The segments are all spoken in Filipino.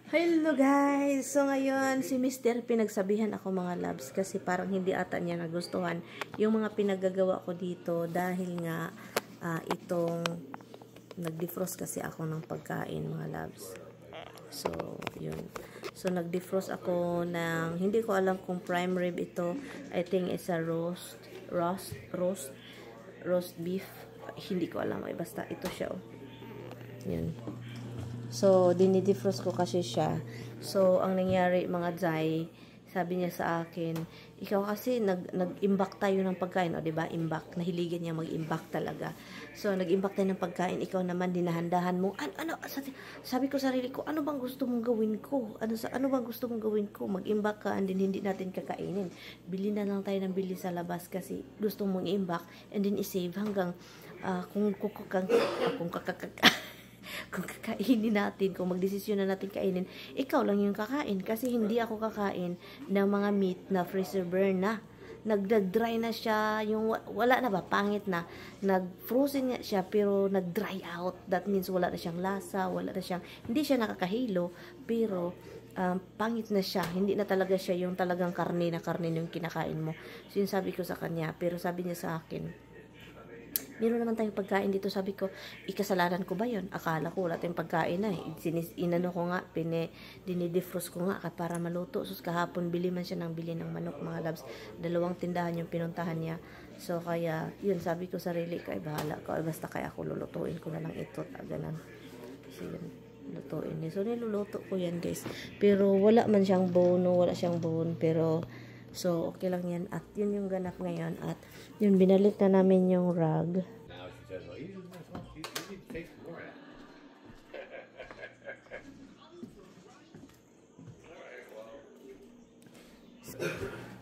Hello guys! So ngayon, si Mr. pinagsabihan ako mga loves kasi parang hindi ata niya nagustuhan yung mga pinagagawa ko dito dahil nga itong nag-defrost kasi ako ng pagkain mga loves. So, yun. So, nag-defrost ako ng, hindi ko alam kung prime rib ito. I think it's a roast beef. Hindi ko alam. Ay, basta ito siya. Oh. Yun. So, dinidefrost ko kasi siya. So, ang nangyari mga Jai, sabi niya sa akin, ikaw kasi nag-imbak tayo ng pagkain, o diba? Imbak. Nahiligan niya mag-imbak talaga. So, nag-imbak tayo ng pagkain, ikaw naman dinahandahan mo. Sabi ko sarili ko, ano bang gusto mong gawin ko? Ano bang gusto mong gawin ko? Mag-imbak ka and then hindi natin kakainin. Bili na lang tayo ng bili sa labas kasi gusto mong i-imbak and then i-save hanggang kung kakainin natin, kung magdesisyon na natin kainin, ikaw lang yung kakain. Kasi hindi ako kakain ng mga meat na freezer burn na. Nag-dry na siya, yung wala na ba, pangit na. Nag-frozen na siya, pero nag-dry out. That means wala na siyang lasa, wala na siyang, hindi siya nakakahilo, pero pangit na siya. Hindi na talaga siya yung talagang karne yung kinakain mo. So, yun sabi ko sa kanya. Pero sabi niya sa akin, meron naman tayong pagkain dito. Sabi ko, ikasalanan ko ba yun? Akala ko wala tayong pagkain na. Inano ko nga, dinidefrost ko nga para maluto. So, kahapon, bili man siya ng bili ng manok, mga loves. 2 tindahan yung pinuntahan niya. So, kaya, yun, sabi ko sarili ko, ay bahala ko. Ay, basta kaya ako lulutuin ko na lang ito. Ganun. So, yun, lutuin niya. So, niluluto ko yan, guys. Pero, wala man siyang bone, no? Wala siyang bone. Pero, so, okay lang yan. At yun yung ganap ngayon. At yun, binalik na namin yung rug.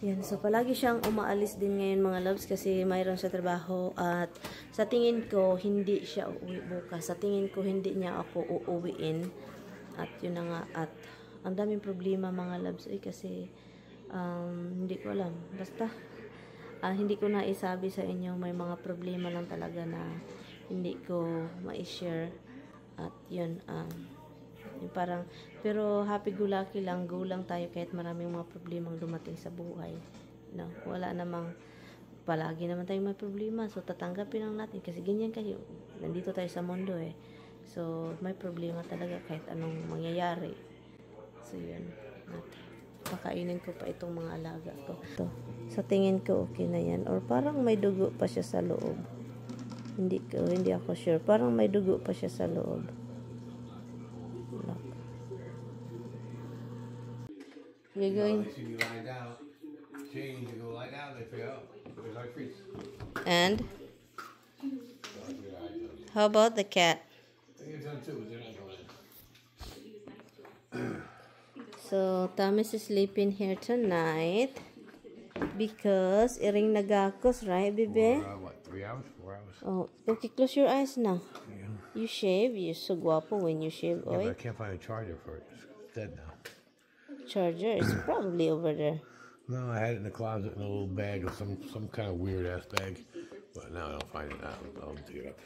Yan, so palagi siyang umaalis din ngayon mga loves kasi mayroon sa trabaho at sa tingin ko hindi siya uuwi bukas. Sa tingin ko hindi niya ako uuwiin. At yun na nga, at ang daming problema mga loves kasi hindi ko alam. Basta hindi ko na isabi sa inyo, may mga problema lang talaga na hindi ko ma-share. At yun, yung parang, pero happy go lucky lang, go lang tayo kahit maraming mga problemang dumating sa buhay. No, wala namang, palagi naman tayong may problema. So, tatanggapin lang natin kasi ganyan kayo. Nandito tayo sa mundo eh. So, may problema talaga kahit anong mangyayari. So, yun. Pakainin ko pa itong mga alaga ko. Ito. Sa tingin ko okay na yan. Or parang may dugo pa siya sa loob. Hindi ako sure. Parang may dugo pa siya sa loob. Look. You're going... And? How about the cat? So, Thomas is sleeping here tonight because iring nagakos, right, baby? What, 3 hours? 4 hours? Oh, okay, close your eyes now. Yeah. You shave, you're so guapo when you shave, Yeah, oy. but I can't find a charger for it. It's dead now. Charger is probably over there. No, I had it in the closet in a little bag of some kind of weird ass bag, but now I don't find it now. I'll dig it up.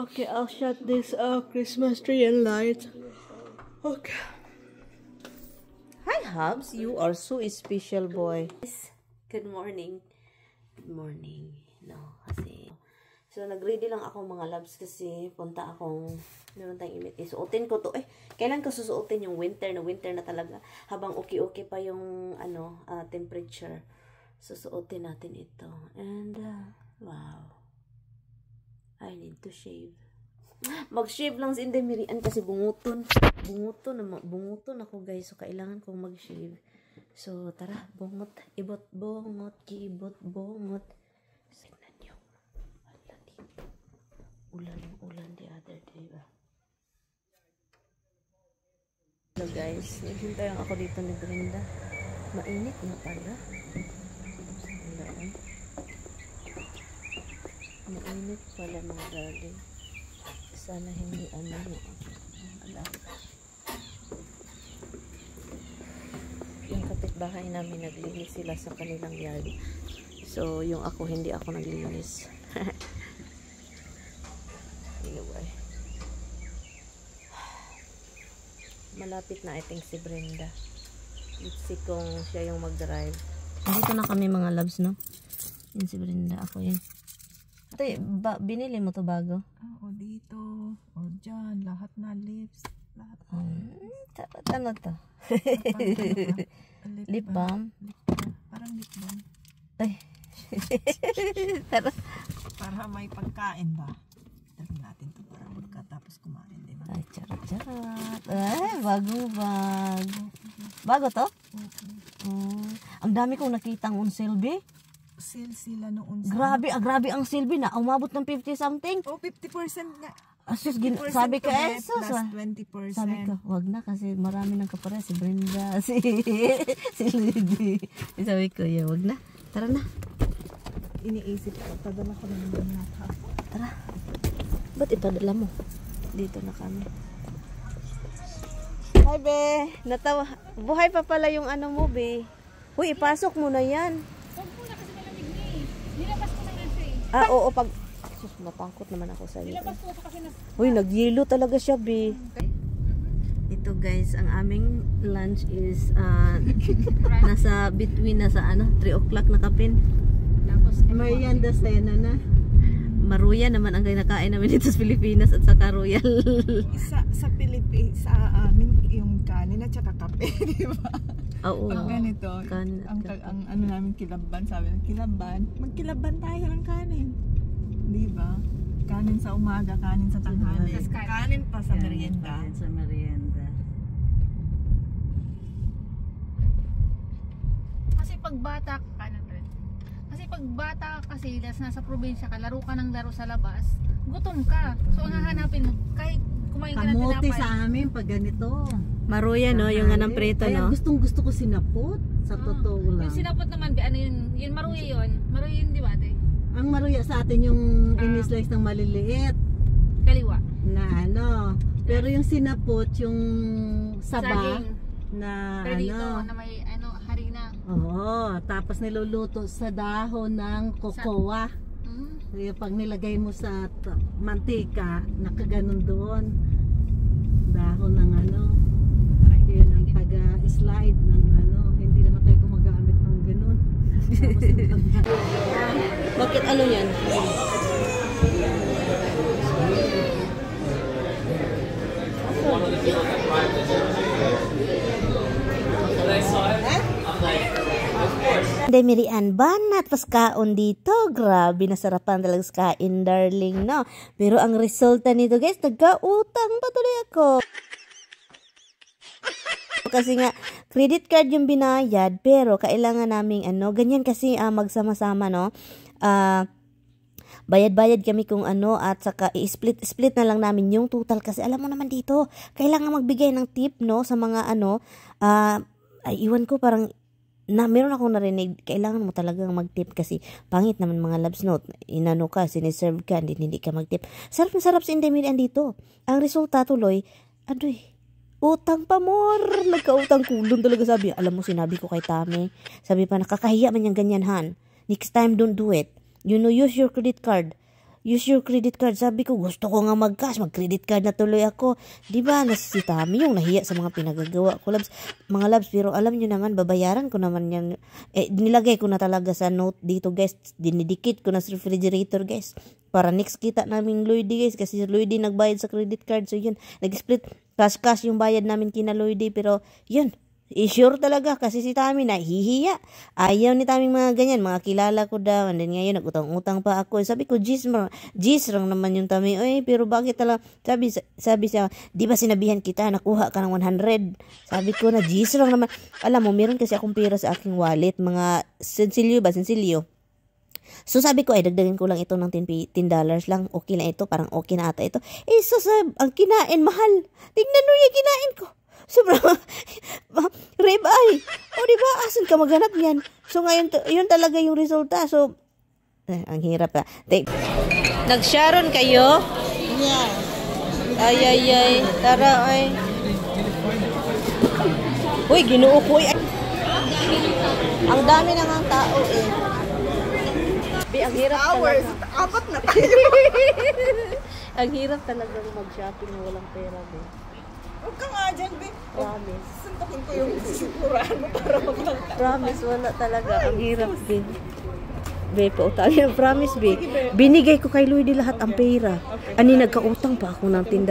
Okay, I'll shut this Christmas tree and light. Okay. Hi, Hubs. You are so special, boy. Good morning. Good morning. No, kasi... So, nag-ready lang ako mga loves kasi punta akong... Meron tayong imit. Isuotin ko to. Kailan ko susuotin yung winter na talaga. Habang okay pa yung temperature. Susuotin natin ito. And, wow. I need to shave. Mag-shave lang si Indemirian kasi bunguton. Bunguton ako guys. So, kailangan kong mag-shave. So, tara. Bungot. Ibot. Bungot. Kibot. Bungot. Tignan nyo. Wala dito. Ulan the other day ba? So guys, naghintay ako dito ni Brenda. Mainit na pala. Mainit pala mga darling. Sana hindi yung kapitbahay namin naglinis sila sa kanilang yard. So yung hindi ako naglinis. Anyway, malapit malapit na I think si Brenda. Let's see kung siya yung mag-drive. Dito na kami mga loves, no? Yan si Brenda. Ako yun. Ito, binili mo to bago? O dito. O dyan. Lahat na lips. Lahat na Ano to? Lip balm? Parang lip balm. Ay. Para may pagkain ba? Tagin natin to para magkatapos kumain, di ba? Ay, charot. Ay, bago. Bago to? Ang dami kong nakitang on sale, Sale sila noon. Grabe ang sale, na umabot ng 50 something. 50% nga. Asus, sabi ko, plus 20%. Sabi ko, wag na kasi marami ng kapare. Si Brenda, si Lady. Sabi ko, wag na. Tara na. Iniisip ko, padala ko naman nata. Tara. Ba't ipadala mo? Dito na kami. Hi, be. Natawa. Buhay pa pala yung ano mo, be. Uy, ipasok mo na yan. Huwag mo na kasi malamig na eh. Nilabas ko na nga siya eh. Oo, pag... Sus, matangkot naman ako sa iyo. Nilabas ko kasi na... Uy, nagyelo talaga siya, be. Ito guys, ang aming lunch is nasa between, nasa 3 o'clock na kapin. Tapos Marianda Sena na. Maruya naman ang kinakain namin dito sa Pilipinas at saka Royal. Sa Pilipinas, sa amin yung kanin at saka kape, di ba? Oo. Pag ganito, Kanin at kape. ang ano namin kilaban, sabi ng kilaban, magkilaban tayo ng kanin. Di ba? Kanin sa umaga, kanin sa tanghali. Kanin pa sa merienda. Sa merienda. Kasi pag bata ka, pag bata kasi nasa probinsya ka, laro ka ng laro sa labas, gutom ka. So ang hahanapin mo, kahit kumain ka ng Kamote tinapay. sa amin pag ganito. Maruya, no? Yung anang preto, Kaya no? gustong gusto ko sinapot. Sa totoo lang. Yung sinapot naman, ano yun maruya yun. Maruya yun, di ba ate? Ang maruya sa atin yung in-slice ng maliliit Kaliwa. na ano. Pero yung sinapot, yung saba Saging. na Pero dito, ano. na may harina. Oo, tapos niluluto sa dahon ng cocoa. Kaya pag nilagay mo sa mantika, nakaganon doon. Dahon ng ano. Yun ang taga-slide ng ano. Hindi naman tayo gumagamit ng ganun. Bakit ano yan? Demirian banat pas kaon dito. Grabe, nasarapan talaga sa kain, darling, no? Pero ang resulta nito, guys, nagkautang patuloy ako. Kasi nga, credit card yung binayad, pero kailangan naming ganyan kasi magsama-sama, no? Bayad-bayad kami kung at saka i-split na lang namin yung total kasi alam mo naman dito, kailangan magbigay ng tip, no, sa mga iwan ko parang meron akong narinig, kailangan mo talagang mag-tip kasi pangit naman mga loves note, inano ka, siniserve ka, hindi ka mag-tip. Sarap na sarap sa Indemirian dito. Ang resulta tuloy, utang pa more. Nagkautang kulong talaga sabi. Alam mo, sinabi ko kay Tami, sabi pa, nakakahiya man yung ganyan, Han. Next time, don't do it. You know, use your credit card. Use your credit card. Sabi ko, gusto ko nga mag-cash. Mag-credit card na tuloy ako. Diba, si Tami yung nahiya sa mga pinagagawa ko, loves. Mga loves, pero alam nyo naman, babayaran ko naman yan. Nilagay ko na talaga sa note dito, guys. Dinidikit ko na sa refrigerator, guys. Para next kita namin Lloydie, guys. Kasi si Lloydie nagbayad sa credit card. So, yun. Nag-split cash yung bayad namin kina Lloydie. Pero, yun. Sure talaga kasi si Tami nahihiya. Ayaw ni Tami mga ganyan, mga kilala ko daw. And then ngayon nagutang-utang pa ako. Sabi ko, Gis lang naman yung Tami. Oy, pero bakit talaga? Sabi siya, di ba sinabihan kita, nakuha ka ng 100? Sabi ko na, Gis lang naman. Alam mo, meron kasi akong pera sa aking wallet. Mga sensilyo. So sabi ko, dagdagan ko lang ito ng $10 lang. Okay lang ito, parang okay na ata ito. Ang kinain, mahal. Tingnan mo yung kinain ko. Sobrang rib eye. O diba, asan ka maghanap yan? So ngayon, yun talaga yung resulta. So, ang hirap na. Nag-Sharon kayo? Yeah. Ay. Tara, ay. Uy, ginoo ko. Ang dami na ng tao eh. Ang hirap Hours, talaga. 4 na tayo. Ang hirap talagang mag-shopping na walang pera. Huwag ka nga dyan, be. Promise. Suntukin ko yung sisigurahan mo para maglanta. Promise, wala talaga. Ang hirap, be. Be, pautangin. Promise, be. Binigay ko kay Lloydie lahat ang pera. Ani, nagkautang pa ako ng $10.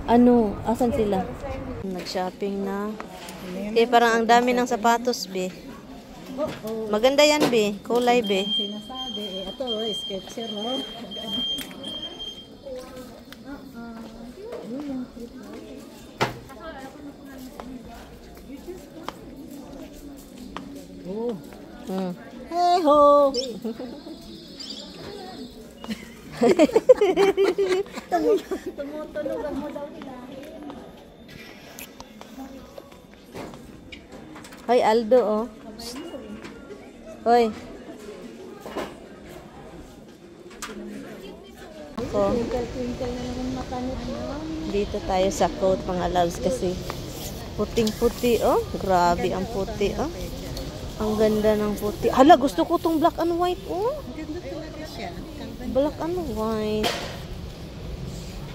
Ano, asan sila? Nag-shopping na. Parang ang dami ng sapatos, be. Maganda yan, be. Kulay, be. Sinasabi, ito, sketcher, no? Oh. Hey ho. Tumutunog mo daw nila. Hoy, Aldo, oh. Hoy. Oh. Twinkle na naman mata nito. Dito tayo sa coat, mga loves, kasi puting-puti, oh. Grabe ang puti, oh. Ang ganda ng puti. Hala, gusto ko tong black and white, oh. Ang ganda talaga siya. Black and white.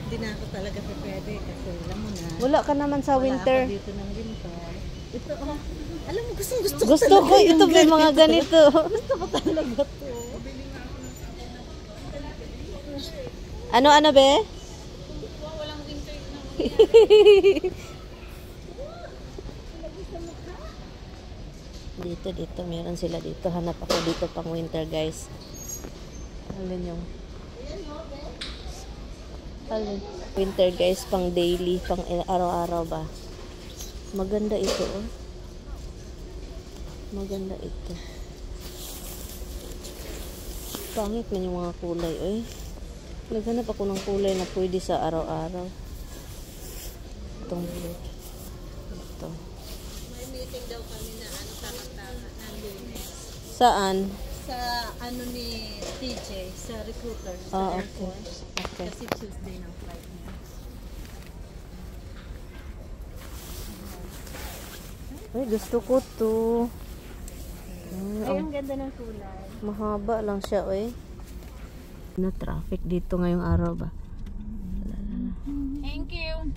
Hindi na ako talaga pwede kasi alam mo na. Wala ka naman sa winter. Wala ako dito ng winter. Ito, oh. Alam mo, gusto Gusto ko ito, may mga ganito. Gusto ko talaga to. Ano, be? Walang winter na. Dito, meron sila dito. Hanap ako dito pang winter, guys. Alin yung... Alin? Winter, guys, pang daily, pang araw-araw ba? Maganda ito, oh. Maganda ito. Pangit man yung mga kulay, eh. Naghanap ako ng kulay na pwede sa araw-araw. Itong blue. Ito. May meeting daw kami na tama-tama ng Lunes. Saan? Sa ni TJ, sa recruiter, sa Ah, Air okay. Force. Okay. Kasi Tuesday ng flight niya. Ay, gusto ko to. Ay, ang ganda ng kulay. Mahaba lang siya, eh. Na traffic dito ngayong araw ba? Thank you.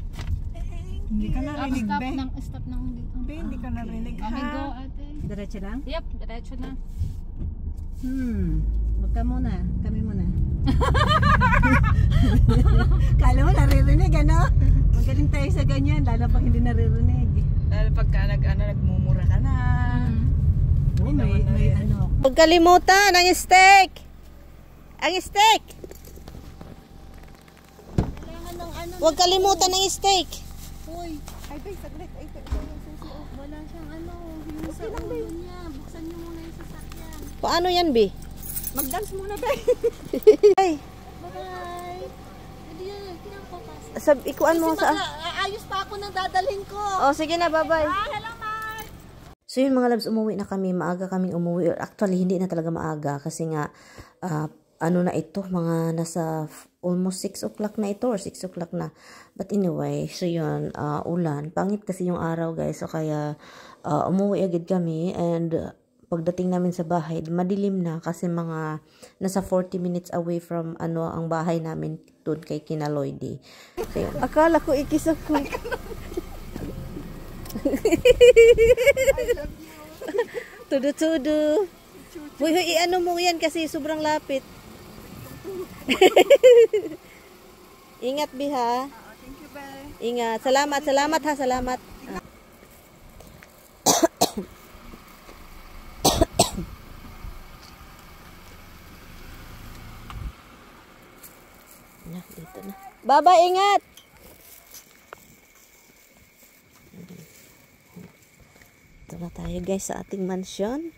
Hindi ka narinig, Stop be. stop ng dito. Be, hindi ka narinig, Okay, go ha? ate. Diretso lang? Yep, diretso na. Huwag ka muna. Kami muna. Kala mo naririnig, ano? Magaling tayo sa ganyan, lalo pag hindi naririnig. Lalo pagka nagmumura ka na. Oh, may ano. Huwag kalimutan ang steak! Ang steak! Kailangan ng ano. Huwag kalimutan ang steak! Uy. Ay, be, saglit. Ay, yung susi. Oh, wala siyang ano. Yung sa ulo niya. Buksan niyo muna yung sasakyan. Paano yan, Bi? Mag-dance muna, be. Ay, Bye-bye. Hindi yan. Pinapapasa. ikuan mo sa... Aayos pa ako ng dadalhin ko. Oh, sige na, bye-bye. Hello, Mark. So yun, mga loves, umuwi na kami. Maaga kaming umuwi. Actually, hindi na talaga maaga kasi nga, ano na ito, mga nasa almost 6 o'clock na ito or 6 o'clock na. But anyway, so yun, ulan. Pangit kasi yung araw, guys. So kaya, umuwi agad kami and pagdating namin sa bahay, madilim na kasi mga nasa 40 minutes away from ang bahay namin doon kay Kina Lloydie. So yun. Akala ko ikis ako. Tudu-tudu. Uy, ano mo yan kasi sobrang lapit. Ingat, Bi, ha? Thank you, bye. Ingat. Salamat ha. Salamat. Dito na. Baba, ingat! Ito na tayo, guys, sa ating mansion.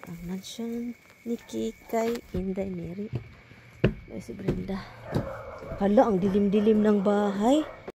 Ang mansion ni Kikay, Inday, Mary. Ay, si Brenda. Hala, ang dilim-dilim ng bahay.